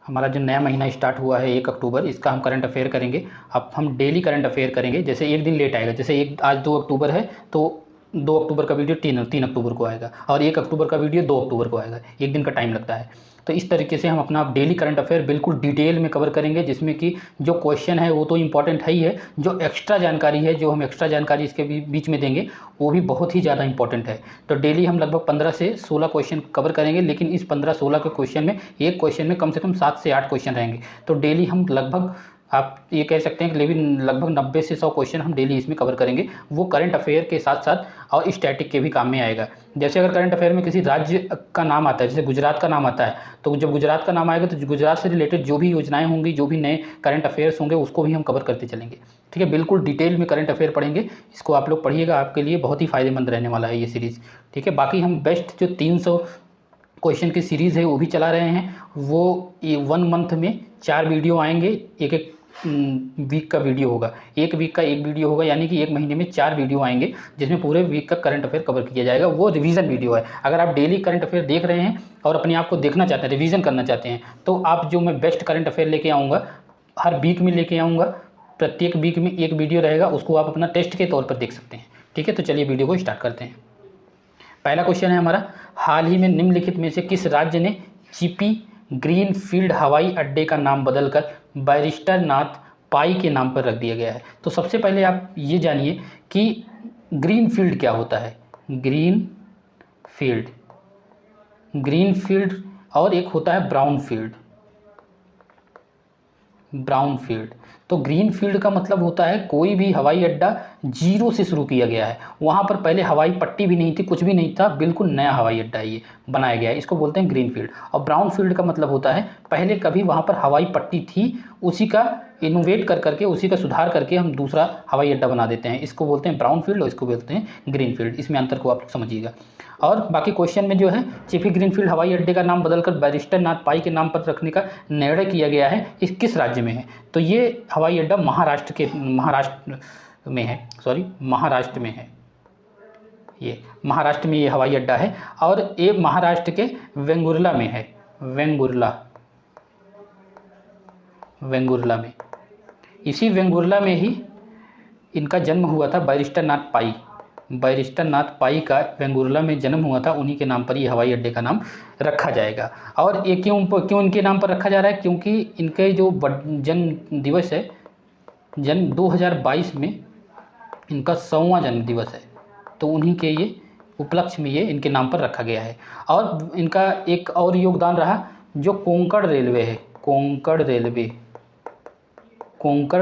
हमारा जो नया महीना स्टार्ट हुआ है 1 अक्टूबर, इसका हम करंट अफेयर करेंगे। अब हम डेली करंट अफेयर करेंगे, जैसे एक दिन लेट आएगा, जैसे आज 2 अक्टूबर है तो 2 अक्टूबर का वीडियो 3 अक्टूबर को आएगा, और 1 अक्टूबर का वीडियो 2 अक्टूबर को आएगा, एक दिन का टाइम लगता है। तो इस तरीके से हम अपना डेली करंट अफेयर बिल्कुल डिटेल में कवर करेंगे, जिसमें कि जो क्वेश्चन है वो तो इंपॉर्टेंट है ही है, जो एक्स्ट्रा जानकारी है, जो हम एक्स्ट्रा जानकारी इसके बीच में देंगे वो भी बहुत ही ज़्यादा इंपॉर्टेंट है। तो डेली हम लगभग 15 से 16 क्वेश्चन कवर करेंगे, लेकिन इस 15-16 के क्वेश्चन में एक क्वेश्चन में कम से कम 7 से 8 क्वेश्चन रहेंगे। तो डेली हम लगभग, आप ये कह सकते हैं कि लेकिन लगभग 90 से 100 क्वेश्चन हम डेली इसमें कवर करेंगे। वो करंट अफेयर के साथ साथ और स्टैटिक के भी काम में आएगा। जैसे अगर करंट अफेयर में किसी राज्य का नाम आता है, जैसे गुजरात का नाम आता है, तो जब गुजरात का नाम आएगा तो गुजरात से रिलेटेड जो भी योजनाएं होंगी, जो भी नए करंट अफेयर्स होंगे, उसको भी हम कवर करते चलेंगे। ठीक है, बिल्कुल डिटेल में करंट अफेयर पढ़ेंगे। इसको आप लोग पढ़िएगा, आपके लिए बहुत ही फायदेमंद रहने वाला है ये सीरीज़। ठीक है, बाकी हम बेस्ट जो 300 क्वेश्चन की सीरीज़ है वो भी चला रहे हैं। वो 1 मंथ में 4 वीडियो आएंगे, एक वीक का वीडियो होगा, एक वीक का एक वीडियो होगा, यानी कि एक महीने में 4 वीडियो आएंगे, जिसमें पूरे वीक का करंट अफेयर कवर किया जाएगा। वो रिवीजन वीडियो है। अगर आप डेली करंट अफेयर देख रहे हैं और अपने आप को देखना चाहते हैं, रिवीजन करना चाहते हैं, तो आप जो मैं बेस्ट करंट अफेयर लेके आऊँगा, हर वीक में लेके आऊँगा, प्रत्येक वीक में एक वीडियो रहेगा, उसको आप अपना टेस्ट के तौर पर देख सकते हैं। ठीक है, तो चलिए वीडियो को स्टार्ट करते हैं। पहला क्वेश्चन है हमारा, हाल ही में निम्नलिखित में से किस राज्य ने चिपी ग्रीनफील्ड हवाई अड्डे का नाम बदलकर बैरिस्टर नाथ पाई के नाम पर रख दिया गया है? तो सबसे पहले आप ये जानिए कि ग्रीनफील्ड क्या होता है। ग्रीनफील्ड और एक होता है ब्राउनफील्ड। तो ग्रीन फील्ड का मतलब होता है कोई भी हवाई अड्डा जीरो से शुरू किया गया है, वहाँ पर पहले हवाई पट्टी भी नहीं थी, कुछ भी नहीं था, बिल्कुल नया हवाई अड्डा ये बनाया गया है, इसको बोलते हैं ग्रीन फील्ड। और ब्राउन फील्ड का मतलब होता है पहले कभी वहाँ पर हवाई पट्टी थी, उसी का इनोवेट करके, उसी का सुधार करके हम दूसरा हवाई अड्डा बना देते हैं, इसको बोलते हैं ब्राउन फील्ड और इसको बोलते हैं ग्रीन फील्ड। इसमें अंतर को आप समझिएगा। और बाकी क्वेश्चन में जो है, चिपी ग्रीनफील्ड हवाई अड्डे का नाम बदलकर बैरिस्टर नाथ पाई के नाम पर रखने का निर्णय किया गया है, इस किस राज्य में है? तो ये हवाई अड्डा महाराष्ट्र में है। ये महाराष्ट्र में ये हवाई अड्डा है, और ये महाराष्ट्र के वेंगुर्ला में है। वेंगुर्ला में, इसी वेंगुर्ला में ही इनका जन्म हुआ था, बैरिस्टर नाथ पाई का वेंगुर्ला में जन्म हुआ था, उन्हीं के नाम पर ये हवाई अड्डे का नाम रखा जाएगा। और ये क्यों इनके नाम पर रखा जा रहा है? क्योंकि इनके जो जन्म दिवस है, 2022 में इनका 100वां जन्म दिवस है, तो उन्हीं के ये उपलक्ष्य में ये इनके नाम पर रखा गया है। और इनका एक और योगदान रहा, जो कोंकण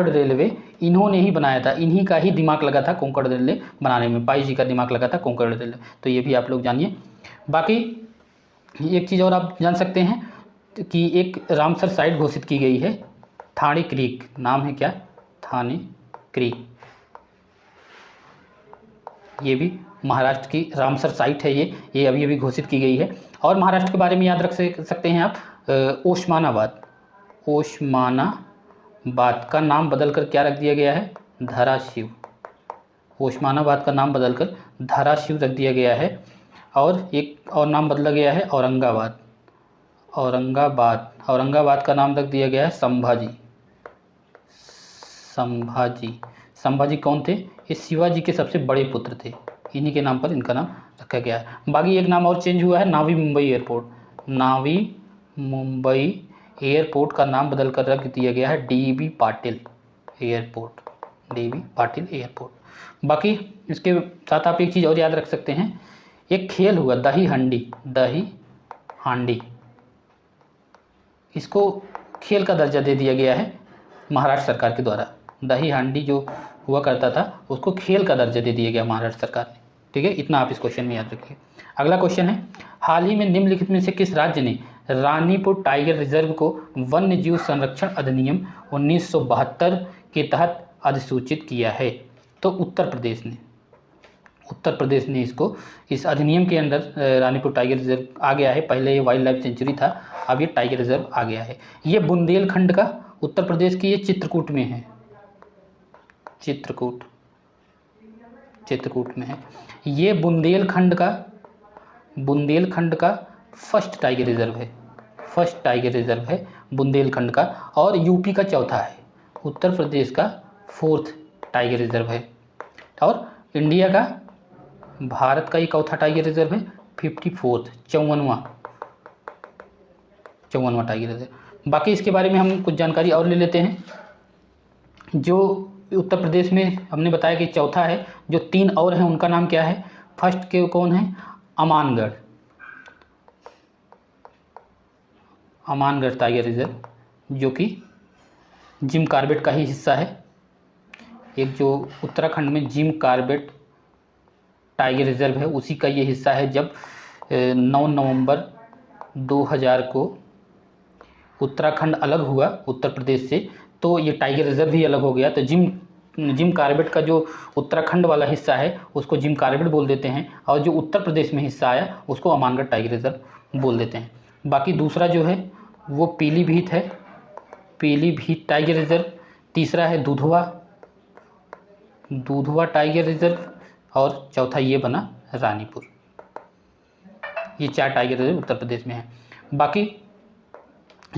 रेलवे इन्होंने ही बनाया था, इन्हीं का ही दिमाग लगा था कोंकण रेलवे बनाने में, पाई जी का दिमाग लगा था कोंकण रेलवे। तो ये भी आप लोग जानिए। बाकी एक चीज़ और आप जान सकते हैं कि एक रामसर साइट घोषित की गई है, थाने क्रीक, नाम है क्या? थाने क्रीक। ये भी महाराष्ट्र की रामसर साइट है, ये अभी घोषित की गई है। और महाराष्ट्र के बारे में याद रख सकते हैं आप, ओस्मानाबाद का नाम बदलकर क्या रख दिया गया है? धाराशिव। ओस्मानाबाद का नाम बदलकर धाराशिव रख दिया गया है। और एक और नाम बदला गया है, औरंगाबाद का नाम रख दिया गया है संभाजी कौन थे? ये शिवाजी के सबसे बड़े पुत्र थे, इन्हीं के नाम पर इनका नाम रखा गया है। बाकी एक नाम और चेंज हुआ है, नावी मुंबई एयरपोर्ट का नाम बदलकर रख दिया गया है डीबी पाटिल एयरपोर्ट। बाकी इसके साथ आप एक चीज़ और याद रख सकते हैं, एक खेल हुआ दही हांडी, इसको खेल का दर्जा दे दिया गया है महाराष्ट्र सरकार के द्वारा। दही हांडी जो हुआ करता था, उसको खेल का दर्जा दे दिया गया महाराष्ट्र सरकार ने। ठीक है, इतना आप इस क्वेश्चन में याद रखिए। अगला क्वेश्चन है, हाल ही में निम्नलिखित में से किस राज्य ने रानीपुर टाइगर रिजर्व को वन्य जीव संरक्षण अधिनियम 1972 के तहत अधिसूचित किया है? तो उत्तर प्रदेश ने इसको, इस अधिनियम के अंदर रानीपुर टाइगर रिजर्व आ गया है। पहले ये वाइल्ड लाइफ सेंचुरी था, अब ये टाइगर रिजर्व आ गया है। ये बुंदेलखंड का, उत्तर प्रदेश की ये चित्रकूट में है, चित्रकूट में है। ये बुंदेलखंड का फर्स्ट टाइगर रिजर्व है, फर्स्ट टाइगर रिजर्व है बुंदेलखंड का, और यूपी का चौथा है, उत्तर प्रदेश का फोर्थ टाइगर रिजर्व है, और इंडिया का, भारत का ये चौथा टाइगर रिजर्व है, 54 54वां टाइगर रिजर्व। बाकी इसके बारे में हम कुछ जानकारी और ले लेते हैं। जो उत्तर प्रदेश में हमने बताया कि चौथा है, जो 3 और हैं उनका नाम क्या है। फर्स्ट के कौन है, अमानगढ़, अमानगढ़ टाइगर रिजर्व, जो कि जिम कॉर्बेट का ही हिस्सा है। एक जो उत्तराखंड में जिम कॉर्बेट टाइगर रिजर्व है उसी का ये हिस्सा है। जब 9 नवंबर 2000 को उत्तराखंड अलग हुआ उत्तर प्रदेश से, तो ये टाइगर रिजर्व भी अलग हो गया। तो जिम कॉर्बेट का जो उत्तराखंड वाला हिस्सा है उसको जिम कॉर्बेट बोल देते हैं, और जो उत्तर प्रदेश में हिस्सा आया उसको अमानगढ़ टाइगर रिजर्व बोल देते हैं। बाकी दूसरा जो है वो पीलीभीत है, पीलीभीत टाइगर रिजर्व। तीसरा है दुधवा टाइगर रिजर्व, और चौथा ये बना रानीपुर। ये 4 टाइगर रिजर्व उत्तर प्रदेश में है। बाकी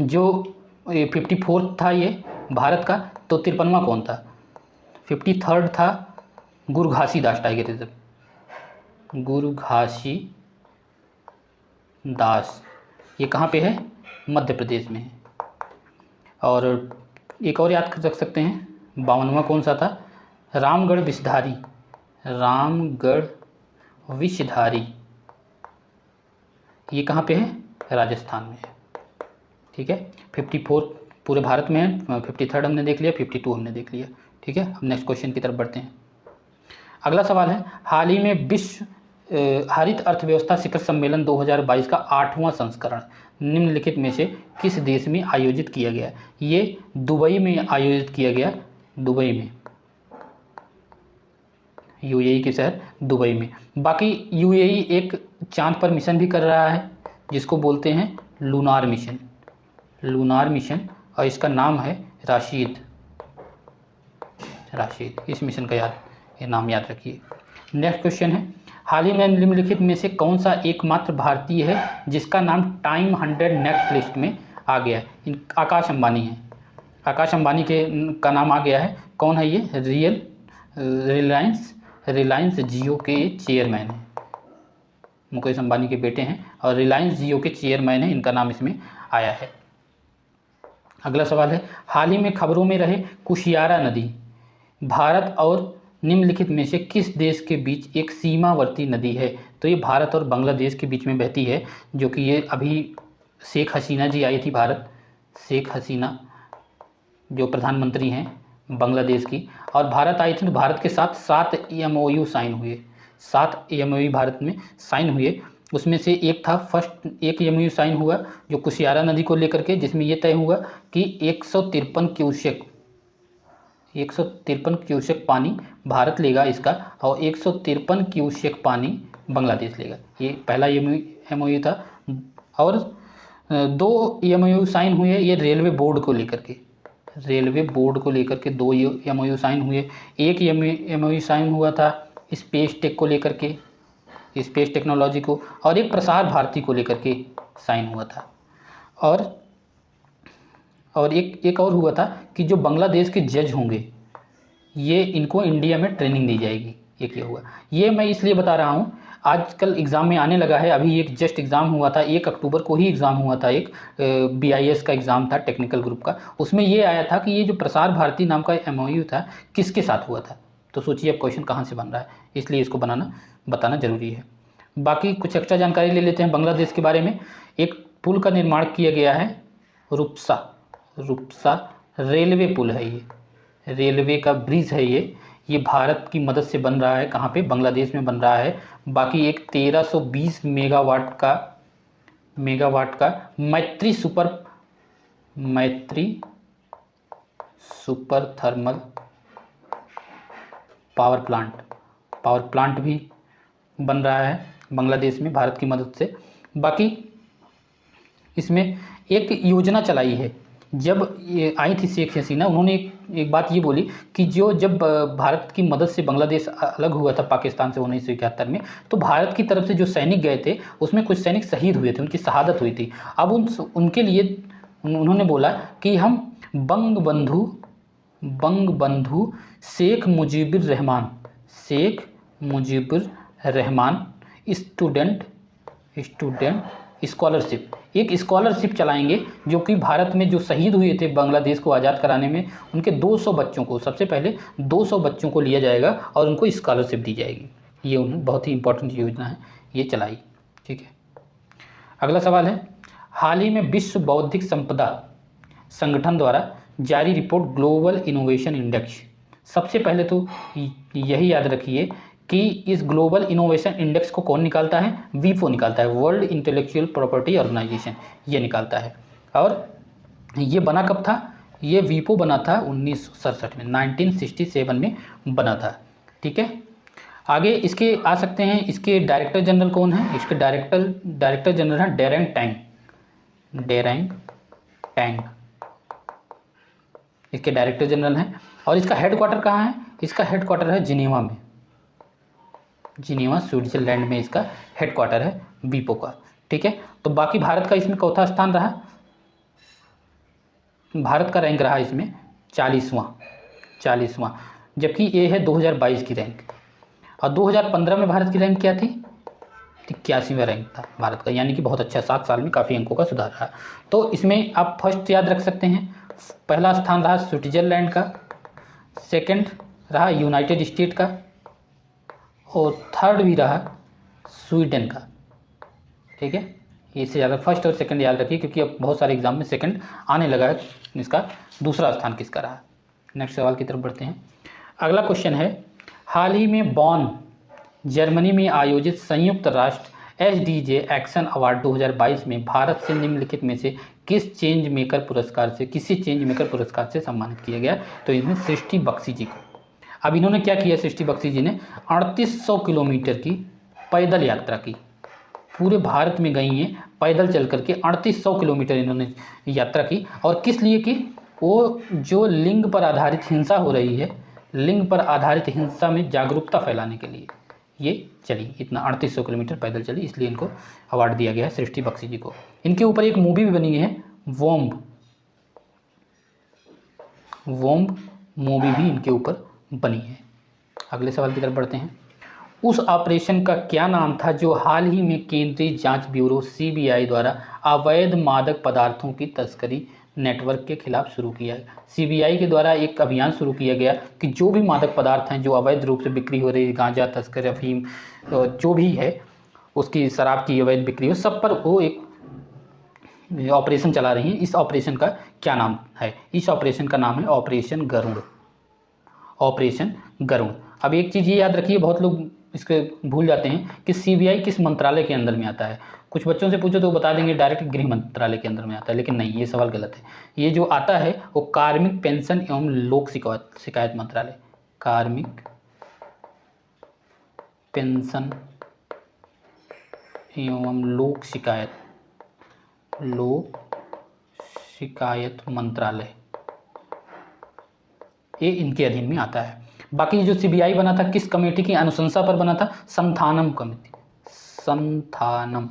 जो 54 था ये भारत का, तो 53वां कौन था, 53rd था गुरघासीदास टाइगर रिजर्व, गुरघासीदास। ये कहाँ पे है, मध्य प्रदेश में है। और एक और याद रख सकते हैं, 52वां कौन सा था, रामगढ़ विषधारी, रामगढ़ विषधारी। ये कहाँ पे है, राजस्थान में है। ठीक है, 54 पूरे भारत में है, 53rd हमने देख लिया, 52 हमने देख लिया। ठीक है, हम नेक्स्ट क्वेश्चन की तरफ बढ़ते हैं। अगला सवाल है, हाल ही में विश्व हरित अर्थव्यवस्था शिखर सम्मेलन 2022 का 8वां संस्करण निम्नलिखित में से किस देश में आयोजित किया गया। ये दुबई में आयोजित किया गया, दुबई में, यूएई के शहर दुबई में। बाकी यूएई एक चांद पर मिशन भी कर रहा है जिसको बोलते हैं लूनार मिशन, लूनार मिशन, और इसका नाम है राशिद। इस मिशन का ये नाम याद रखिए। नेक्स्ट क्वेश्चन है, हाल ही में निम्नलिखित में से कौन सा एकमात्र भारतीय है जिसका नाम टाइम 100 नेक्स्ट लिस्ट में आ गया है। आकाश अंबानी है, आकाश अंबानी का नाम आ गया है। कौन है ये, रिलायंस जियो के चेयरमैन हैं, मुकेश अंबानी के बेटे हैं, और रिलायंस जियो के चेयरमैन हैं, इनका नाम इसमें आया है। अगला सवाल है, हाल ही में खबरों में रहे कुशियारा नदी भारत और निम्नलिखित में से किस देश के बीच एक सीमावर्ती नदी है। तो ये भारत और बांग्लादेश के बीच में बहती है, जो कि ये अभी शेख हसीना जी आई थी भारत, शेख हसीना जो प्रधानमंत्री हैं बांग्लादेश की, और भारत आई थी, तो भारत के साथ 7 MOU साइन हुए, 7 MOU भारत में साइन हुए। उसमें से एक था, फर्स्ट एक MOU साइन हुआ जो कुशियारा नदी को लेकर के, जिसमें यह तय हुआ कि 153 क्यूसेक पानी भारत लेगा इसका, और 153 क्यूसेक पानी बांग्लादेश लेगा। ये पहला MOU था। और 2 MOU साइन हुए ये रेलवे बोर्ड को लेकर के, 2 MOU साइन हुए। एक MOU साइन हुआ था स्पेस टेक को लेकर के, स्पेस टेक्नोलॉजी को, और एक प्रसार भारती को लेकर के साइन हुआ था। और एक और हुआ था कि जो बांग्लादेश के जज होंगे ये इनको इंडिया में ट्रेनिंग दी जाएगी, ये क्या हुआ। ये मैं इसलिए बता रहा हूँ, आजकल एग्ज़ाम में आने लगा है। अभी एक जस्ट एग्ज़ाम हुआ था, 1 अक्टूबर को ही एग्ज़ाम हुआ था, एक BIS का एग्ज़ाम था टेक्निकल ग्रुप का। उसमें ये आया था कि ये जो प्रसार भारती नाम का MOU था किसके साथ हुआ था। तो सोचिए अब क्वेश्चन कहाँ से बन रहा है, इसलिए इसको बताना ज़रूरी है। बाकी कुछ एक्स्ट्रा जानकारी ले लेते हैं बांग्लादेश के बारे में। एक पुल का निर्माण किया गया है, रुप्सा रेलवे पुल है, ये रेलवे का ब्रिज है। ये भारत की मदद से बन रहा है, कहाँ पे, बांग्लादेश में बन रहा है। बाकी एक 1320 मेगावाट का मैत्री सुपर थर्मल पावर प्लांट भी बन रहा है बांग्लादेश में भारत की मदद से। बाकी इसमें एक योजना चलाई है, जब ये आई थी शेख हसीना, उन्होंने एक बात ये बोली कि जब भारत की मदद से बांग्लादेश अलग हुआ था पाकिस्तान से 1971 में, तो भारत की तरफ से जो सैनिक गए थे उसमें कुछ सैनिक शहीद हुए थे, उनकी शहादत हुई थी। अब उनके लिए उन्होंने बोला कि हम बंग बंधु शेख मुजीबुर रहमान स्टूडेंट स्कॉलरशिप, एक स्कॉलरशिप चलाएंगे जो कि भारत में जो शहीद हुए थे बांग्लादेश को आज़ाद कराने में, उनके 200 बच्चों को, सबसे पहले 200 बच्चों को लिया जाएगा और उनको स्कॉलरशिप दी जाएगी। ये उन्होंने बहुत ही इंपॉर्टेंट योजना है, ये चलाई। ठीक है, अगला सवाल है, हाल ही में विश्व बौद्धिक संपदा संगठन द्वारा जारी रिपोर्ट ग्लोबल इनोवेशन इंडेक्स, सबसे पहले तो यही याद रखिए कि इस ग्लोबल इनोवेशन इंडेक्स को कौन निकालता है? वीपो निकालता है, वर्ल्ड इंटेलेक्चुअल प्रॉपर्टी ऑर्गेनाइजेशन, ये निकालता है। और ये बना कब था? ये वीपो बना था 1967 में, 1967 में बना था। ठीक है, आगे इसके आ सकते हैं, इसके डायरेक्टर जनरल कौन है? इसके डायरेक्टर जनरल है डेरेंग टैंग, इसके डायरेक्टर जनरल हैं। और इसका हेडक्वार्टर कहाँ है? इसका हेडक्वार्टर है जिनेवा में, जिनेवा स्विट्जरलैंड में इसका हेडक्वार्टर है वीपो का। ठीक है, तो बाकी भारत का इसमें चौथा स्थान रहा, भारत का रैंक रहा इसमें 40वां, जबकि ये है 2022 की रैंक। और 2015 में भारत की रैंक क्या थी? 81वां रैंक था भारत का, यानी कि बहुत अच्छा, 7 साल में काफ़ी अंकों का सुधार रहा। तो इसमें आप फर्स्ट याद रख सकते हैं, पहला स्थान रहा स्विट्जरलैंड का, सेकंड रहा यूनाइटेड स्टेट का, और थर्ड भी रहा स्वीडन का। ठीक है, इससे ज़्यादा फर्स्ट और सेकंड याद रखिए, क्योंकि अब बहुत सारे एग्जाम में सेकंड आने लगा है। इसका दूसरा स्थान किसका रहा? नेक्स्ट सवाल की तरफ बढ़ते हैं। अगला क्वेश्चन है, हाल ही में बॉन जर्मनी में आयोजित संयुक्त राष्ट्र SDG एक्शन अवार्ड 2022 में भारत से निम्नलिखित में से किसी चेंज मेकर पुरस्कार से सम्मानित किया गया? तो इसमें सृष्टि बख्शी जी को। अब इन्होंने क्या किया? सृष्टि बख्शी जी ने 3800 किलोमीटर की पैदल यात्रा की, पूरे भारत में गई हैं पैदल चल करके 3800 किलोमीटर इन्होंने यात्रा की। और किस लिए की? वो जो लिंग पर आधारित हिंसा हो रही है, लिंग पर आधारित हिंसा में जागरूकता फैलाने के लिए ये चली, इतना 3800 किलोमीटर पैदल चली, इसलिए इनको अवार्ड दिया गया है सृष्टि बख्शी जी को। इनके ऊपर एक मूवी भी बनी है, वॉम्ब मूवी भी इनके ऊपर बनी है। अगले सवाल की तरफ बढ़ते हैं। उस ऑपरेशन का क्या नाम था जो हाल ही में केंद्रीय जांच ब्यूरो CBI द्वारा अवैध मादक पदार्थों की तस्करी नेटवर्क के खिलाफ शुरू किया है? CBI के द्वारा एक अभियान शुरू किया गया कि जो भी मादक पदार्थ हैं जो अवैध रूप से बिक्री हो रही है, गांजा, तस्कर, अफीम, जो भी है, उसकी शराब की अवैध बिक्री हो, सब पर वो एक ऑपरेशन चला रही हैं। इस ऑपरेशन का क्या नाम है? इस ऑपरेशन का नाम है ऑपरेशन गरुड़। अब एक चीज़ ये याद रखिए, बहुत लोग इसके भूल जाते हैं कि CBI किस मंत्रालय के अंदर में आता है। कुछ बच्चों से पूछो तो बता देंगे डायरेक्ट गृह मंत्रालय के अंदर में आता है, लेकिन नहीं, ये सवाल गलत है। ये जो आता है वो कार्मिक, पेंशन एवं लोक शिकायत मंत्रालय, कार्मिक, पेंशन एवं लोक शिकायत मंत्रालय, ये इनके अधीन में आता है। बाकी जो CBI बना था किस कमेटी की अनुशंसा पर बना था? संथानम कमेटी, संथानम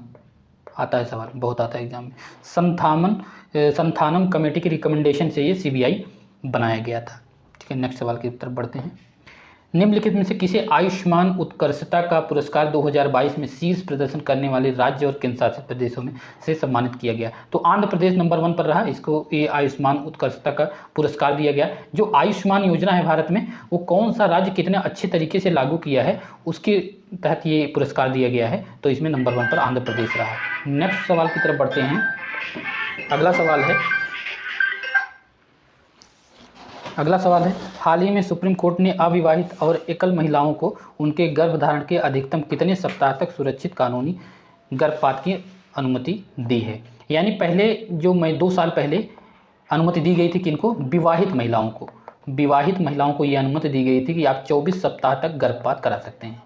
आता है सवाल, बहुत आता है एग्जाम में। संथानम कमेटी की रिकमेंडेशन से ये CBI बनाया गया था। ठीक है, नेक्स्ट सवाल की तरफ बढ़ते हैं। निम्नलिखित में से किसे आयुष्मान उत्कृष्टता का पुरस्कार 2022 में शीर्ष प्रदर्शन करने वाले राज्य और केंद्र शासित प्रदेशों में से सम्मानित किया गया? तो आंध्र प्रदेश नंबर 1 पर रहा, इसको ये आयुष्मान उत्कृष्टता का पुरस्कार दिया गया। जो आयुष्मान योजना है भारत में, वो कौन सा राज्य कितने अच्छे तरीके से लागू किया है, उसके तहत ये पुरस्कार दिया गया है, तो इसमें नंबर 1 पर आंध्र प्रदेश रहा। नेक्स्ट सवाल की तरफ बढ़ते हैं। अगला सवाल है, हाल ही में सुप्रीम कोर्ट ने अविवाहित और एकल महिलाओं को उनके गर्भधारण के अधिकतम कितने सप्ताह तक सुरक्षित कानूनी गर्भपात की अनुमति दी है? यानी पहले जो 2 साल पहले अनुमति दी गई थी किनको? विवाहित महिलाओं को ये अनुमति दी गई थी कि आप 24 सप्ताह तक गर्भपात करा सकते हैं।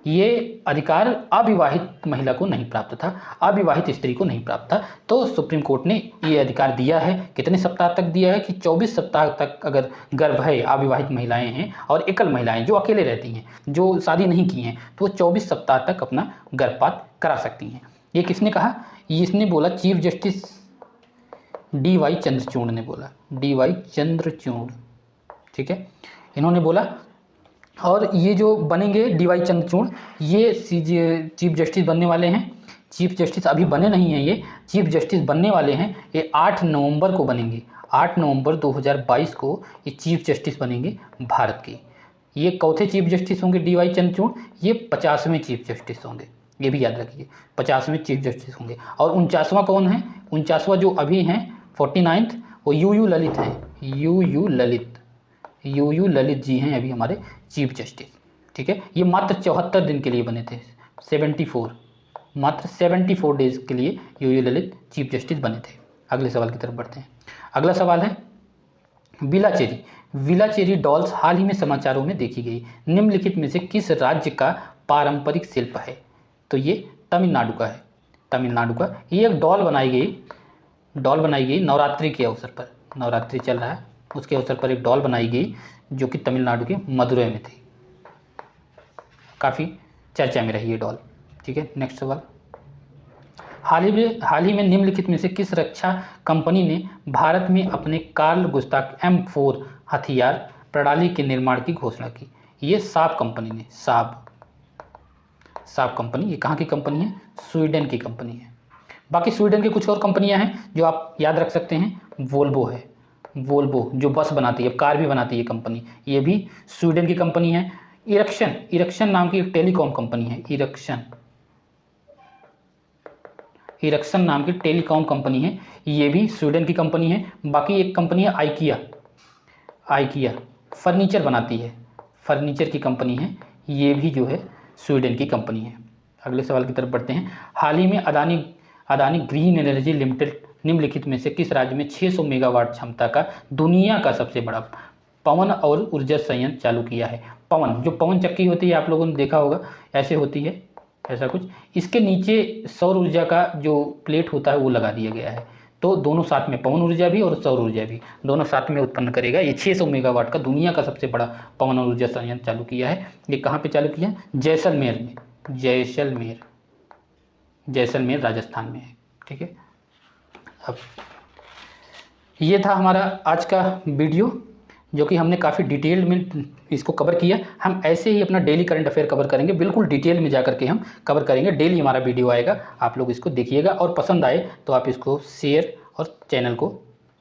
ये अधिकार अविवाहित महिला को नहीं प्राप्त था, अविवाहित स्त्री को नहीं प्राप्त था। तो सुप्रीम कोर्ट ने ये अधिकार दिया है। कितने सप्ताह तक दिया है कि 24 सप्ताह तक अगर गर्भ है, अविवाहित महिलाएं हैं और एकल महिलाएं जो अकेले रहती हैं, जो शादी नहीं की हैं, तो वो 24 सप्ताह तक अपना गर्भपात करा सकती हैं। ये किसने कहा? इसने बोला चीफ जस्टिस DY चंद्रचूड़ ने बोला, DY चंद्रचूड़, ठीक है, इन्होंने बोला। और ये जो बनेंगे DY चंद्रचूड़, ये चीफ जस्टिस बनने वाले हैं। चीफ जस्टिस अभी बने नहीं हैं, ये चीफ जस्टिस बनने वाले हैं। ये 8 नवंबर को बनेंगे, 8 नवंबर 2022 को ये चीफ जस्टिस बनेंगे भारत के। ये चौथे चीफ जस्टिस होंगे DY चंद्रचूड़, ये 50वें चीफ जस्टिस होंगे, ये भी याद रखिए, 50वें चीफ जस्टिस होंगे। और 49वां कौन है? 49वां जो अभी हैं 49th, वो UU ललित हैं, UU ललित जी हैं अभी हमारे चीफ जस्टिस, ठीक है। ये मात्र 74 दिन के लिए बने थे, 74, मात्र 74 डेज के लिए UU ललित चीफ जस्टिस बने थे। अगले सवाल की तरफ बढ़ते हैं। अगला सवाल है विलाचेरी डॉल्स हाल ही में समाचारों में देखी गई निम्नलिखित में से किस राज्य का पारंपरिक शिल्प है? तो ये तमिलनाडु का है, तमिलनाडु का। ये एक डॉल बनाई गई नवरात्रि के अवसर पर, नवरात्रि चल रहा है उसके अवसर पर एक डॉल बनाई गई जो कि तमिलनाडु के मदुरै में थी। काफ़ी चर्चा में रही ये डॉल, ठीक है। नेक्स्ट सवाल, हाल ही में निम्नलिखित में से किस रक्षा कंपनी ने भारत में अपने कार्ल गुस्ताफ M4 हथियार प्रणाली के निर्माण की घोषणा की? ये साब कंपनी ने, साब कंपनी, ये कहाँ की कंपनी है? स्वीडन की कंपनी है। बाकी स्वीडन की कुछ और कंपनियां हैं जो आप याद रख सकते हैं। वोल्वो है, वोल्वो जो बस बनाती है, कार भी बनाती है कंपनी, ये भी स्वीडन की कंपनी है। इरक्शन नाम की एक टेलीकॉम कंपनी है, इरक्शन नाम की टेलीकॉम कंपनी है, ये भी स्वीडन की कंपनी है। बाकी एक कंपनी है आइकिया, फर्नीचर बनाती है, फर्नीचर की कंपनी है, ये भी जो है स्वीडन की कंपनी है। अगले सवाल की तरफ बढ़ते हैं। हाल ही में अदानी ग्रीन एनर्जी लिमिटेड निम्नलिखित में से किस राज्य में 600 मेगावाट क्षमता का दुनिया का सबसे बड़ा पवन और ऊर्जा संयंत्र चालू किया है? पवन, जो पवन चक्की होती है आप लोगों ने देखा होगा, ऐसे होती है, ऐसा कुछ, इसके नीचे सौर ऊर्जा का जो प्लेट होता है वो लगा दिया गया है। तो दोनों साथ में, पवन ऊर्जा भी और सौर ऊर्जा भी दोनों साथ में उत्पन्न करेगा। ये 600 मेगावाट का दुनिया का सबसे बड़ा पवन ऊर्जा संयंत्र चालू किया है। ये कहाँ पे चालू किया? जैसलमेर में, जैसलमेर राजस्थान में है, ठीक है। अब ये था हमारा आज का वीडियो जो कि हमने काफ़ी डिटेल में इसको कवर किया। हम ऐसे ही अपना डेली करंट अफेयर कवर करेंगे, बिल्कुल डिटेल में जा करके हम कवर करेंगे। डेली हमारा वीडियो आएगा, आप लोग इसको देखिएगा और पसंद आए तो आप इसको शेयर और चैनल को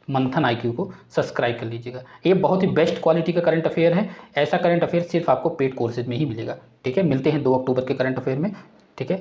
मंथन IQ को सब्सक्राइब कर लीजिएगा। ये बहुत ही बेस्ट क्वालिटी का करंट अफेयर है। ऐसा करंट अफेयर सिर्फ आपको पेड कोर्सेज में ही मिलेगा, ठीक है। मिलते हैं 2 अक्टूबर के करंट अफेयर में, ठीक है।